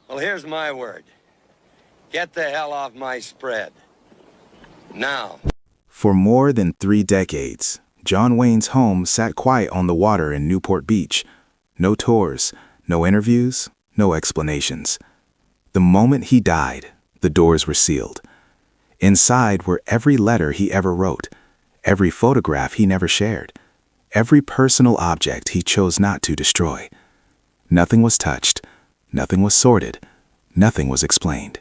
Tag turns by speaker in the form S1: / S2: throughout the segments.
S1: Well, here's my word. Get the hell off my spread. Now.
S2: For more than 3 decades, John Wayne's home sat quiet on the water in Newport Beach. No tours, no interviews, no explanations. The moment he died, the doors were sealed. Inside were every letter he ever wrote, every photograph he never shared, every personal object he chose not to destroy. Nothing was touched, nothing was sorted, nothing was explained.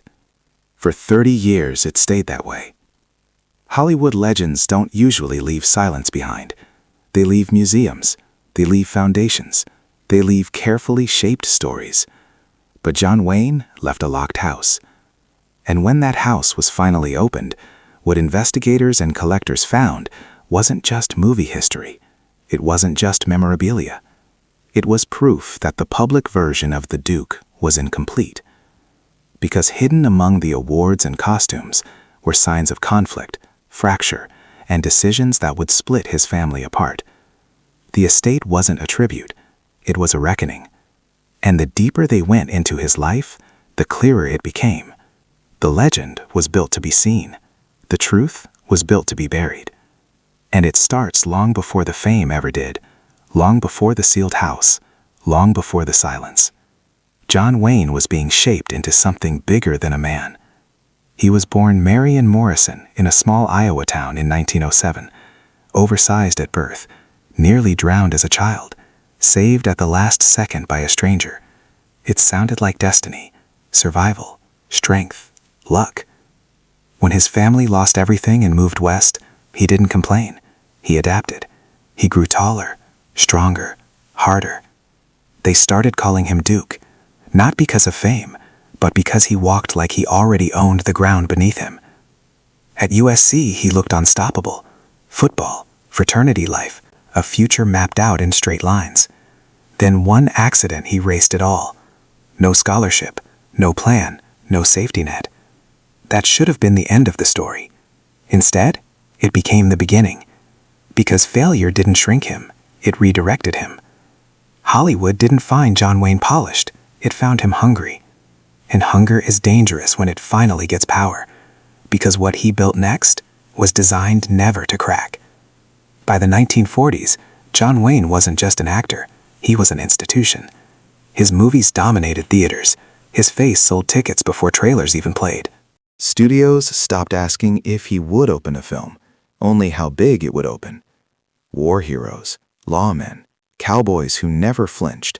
S2: For 30 years it stayed that way. Hollywood legends don't usually leave silence behind. They leave museums, they leave foundations, they leave carefully shaped stories. But John Wayne left a locked house. And when that house was finally opened, what investigators and collectors found wasn't just movie history. It wasn't just memorabilia. It was proof that the public version of the Duke was incomplete. Because hidden among the awards and costumes were signs of conflict, fracture, and decisions that would split his family apart. The estate wasn't a tribute, it was a reckoning. And the deeper they went into his life, the clearer it became. The legend was built to be seen. The truth was built to be buried. And it starts long before the fame ever did, long before the sealed house, long before the silence. John Wayne was being shaped into something bigger than a man. He was born Marion Morrison in a small Iowa town in 1907, oversized at birth, nearly drowned as a child, saved at the last second by a stranger. It sounded like destiny, survival, strength, luck. When his family lost everything and moved west, he didn't complain. He adapted. He grew taller, stronger, harder. They started calling him Duke, not because of fame, but because he walked like he already owned the ground beneath him. At USC, he looked unstoppable. Football, fraternity life, a future mapped out in straight lines. Then one accident erased it all. No scholarship, no plan, no safety net. That should have been the end of the story. Instead, it became the beginning. Because failure didn't shrink him, it redirected him. Hollywood didn't find John Wayne polished, it found him hungry. And hunger is dangerous when it finally gets power, because what he built next was designed never to crack. By the 1940s, John Wayne wasn't just an actor, he was an institution. His movies dominated theaters. His face sold tickets before trailers even played.
S3: Studios stopped asking if he would open a film, only how big it would open. War heroes, lawmen, cowboys who never flinched.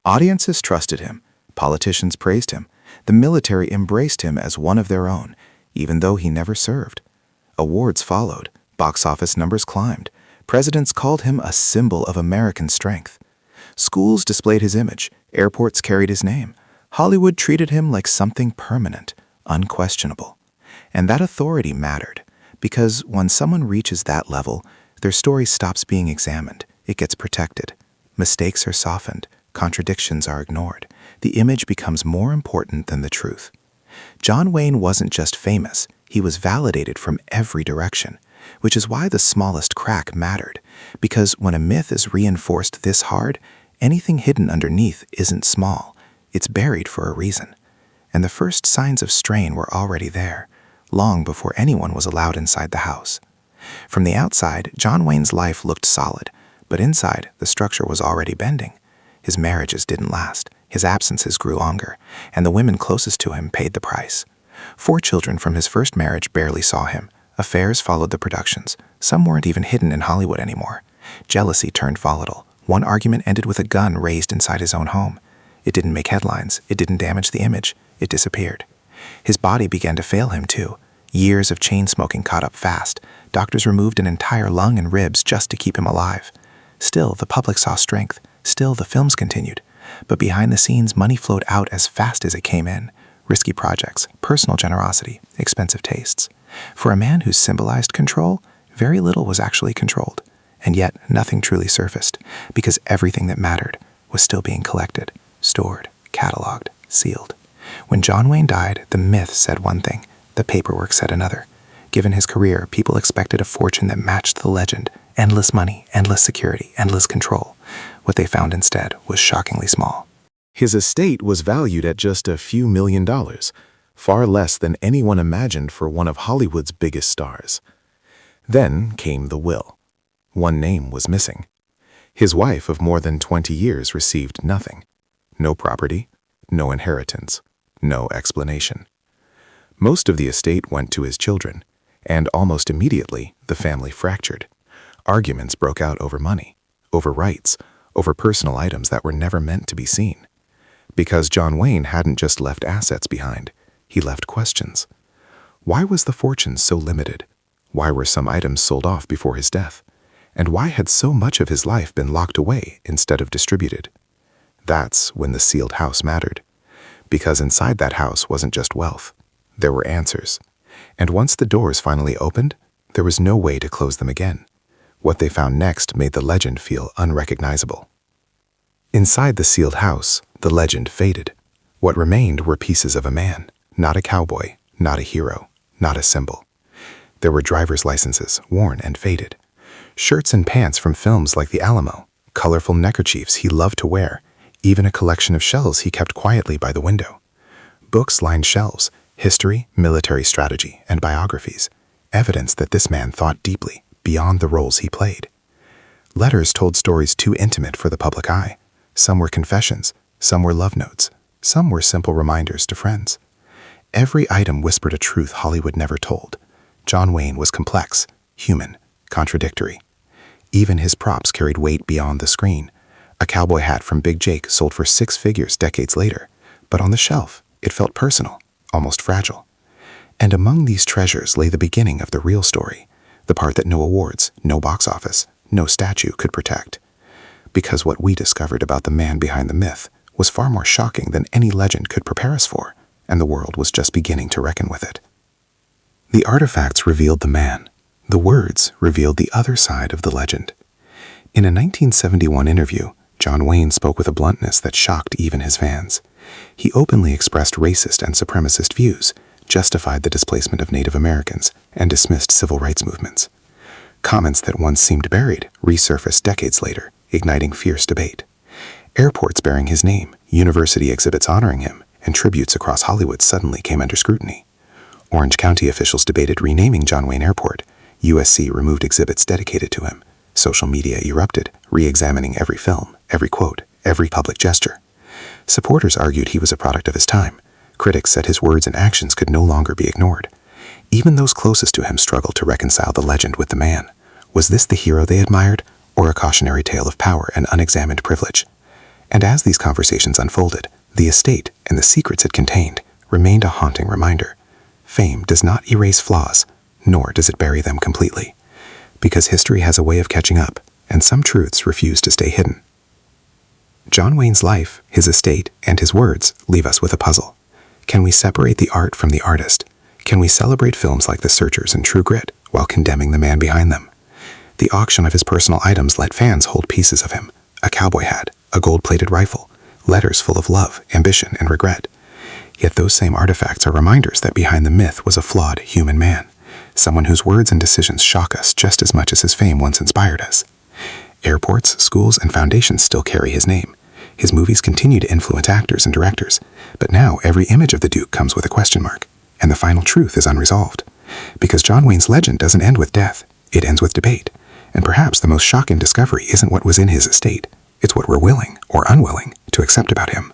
S3: Audiences trusted him, politicians praised him, the military embraced him as one of their own, even though he never served. Awards followed, box office numbers climbed, presidents called him a symbol of American strength. Schools displayed his image, airports carried his name. Hollywood treated him like something permanent, unquestionable. And that authority mattered, because when someone reaches that level, their story stops being examined, it gets protected. Mistakes are softened, contradictions are ignored. The image becomes more important than the truth. John Wayne wasn't just famous, he was validated from every direction, which is why the smallest crack mattered, because when a myth is reinforced this hard, anything hidden underneath isn't small, it's buried for a reason. And the first signs of strain were already there, long before anyone was allowed inside the house. From the outside, John Wayne's life looked solid, but inside, the structure was already bending. His marriages didn't last, his absences grew longer, and the women closest to him paid the price. 4 children from his first marriage barely saw him. Affairs followed the productions. Some weren't even hidden in Hollywood anymore. Jealousy turned volatile. One argument ended with a gun raised inside his own home. It didn't make headlines. It didn't damage the image. It disappeared. His body began to fail him, too. Years of chain smoking caught up fast. Doctors removed an entire lung and ribs just to keep him alive. Still, the public saw strength. Still, the films continued. But behind the scenes, money flowed out as fast as it came in. Risky projects, personal generosity, expensive tastes. For a man who symbolized control, very little was actually controlled. And yet, nothing truly surfaced, because everything that mattered was still being collected, stored, cataloged, sealed. When John Wayne died, the myth said one thing, the paperwork said another. Given his career, people expected a fortune that matched the legend, endless money, endless security, endless control. What they found instead was shockingly small.
S2: His estate was valued at just a few $1,000,000, far less than anyone imagined for one of Hollywood's biggest stars. Then came the will. One name was missing. His wife of more than 20 years received nothing. No property, no inheritance, no explanation. Most of the estate went to his children, and almost immediately the family fractured. Arguments broke out over money, over rights, over personal items that were never meant to be seen. Because John Wayne hadn't just left assets behind, he left questions. Why was the fortune so limited? Why were some items sold off before his death? And why had so much of his life been locked away instead of distributed? That's when the sealed house mattered. Because inside that house wasn't just wealth. There were answers. And once the doors finally opened, there was no way to close them again. What they found next made the legend feel unrecognizable. Inside the sealed house, the legend faded. What remained were pieces of a man, not a cowboy, not a hero, not a symbol. There were driver's licenses, worn and faded. Shirts and pants from films like The Alamo, colorful neckerchiefs he loved to wear, even a collection of shells he kept quietly by the window. Books lined shelves, history, military strategy, and biographies, evidence that this man thought deeply, beyond the roles he played. Letters told stories too intimate for the public eye. Some were confessions, some were love notes, some were simple reminders to friends. Every item whispered a truth Hollywood never told. John Wayne was complex, human, contradictory. Even his props carried weight beyond the screen. A cowboy hat from Big Jake sold for 6 figures decades later, but on the shelf, it felt personal, almost fragile. And among these treasures lay the beginning of the real story, the part that no awards, no box office, no statue could protect. Because what we discovered about the man behind the myth was far more shocking than any legend could prepare us for, and the world was just beginning to reckon with it. The artifacts revealed the man. The words revealed the other side of the legend. In a 1971 interview, John Wayne spoke with a bluntness that shocked even his fans. He openly expressed racist and supremacist views, justified the displacement of Native Americans, and dismissed civil rights movements. Comments that once seemed buried resurfaced decades later, igniting fierce debate. Airports bearing his name, university exhibits honoring him, and tributes across Hollywood suddenly came under scrutiny. Orange County officials debated renaming John Wayne Airport. USC removed exhibits dedicated to him. Social media erupted, re-examining every film, every quote, every public gesture. Supporters argued he was a product of his time. Critics said his words and actions could no longer be ignored. Even those closest to him struggled to reconcile the legend with the man. Was this the hero they admired, or a cautionary tale of power and unexamined privilege? And as these conversations unfolded, the estate and the secrets it contained remained a haunting reminder. Fame does not erase flaws, nor does it bury them completely. Because history has a way of catching up, and some truths refuse to stay hidden. John Wayne's life, his estate, and his words leave us with a puzzle. Can we separate the art from the artist? Can we celebrate films like The Searchers and True Grit while condemning the man behind them? The auction of his personal items let fans hold pieces of him: a cowboy hat, a gold-plated rifle, letters full of love, ambition, and regret. Yet those same artifacts are reminders that behind the myth was a flawed human man, someone whose words and decisions shock us just as much as his fame once inspired us. Airports, schools, and foundations still carry his name. His movies continue to influence actors and directors, but now every image of the Duke comes with a question mark, and the final truth is unresolved. Because John Wayne's legend doesn't end with death, it ends with debate. And perhaps the most shocking discovery isn't what was in his estate, it's what we're willing or unwilling to accept about him.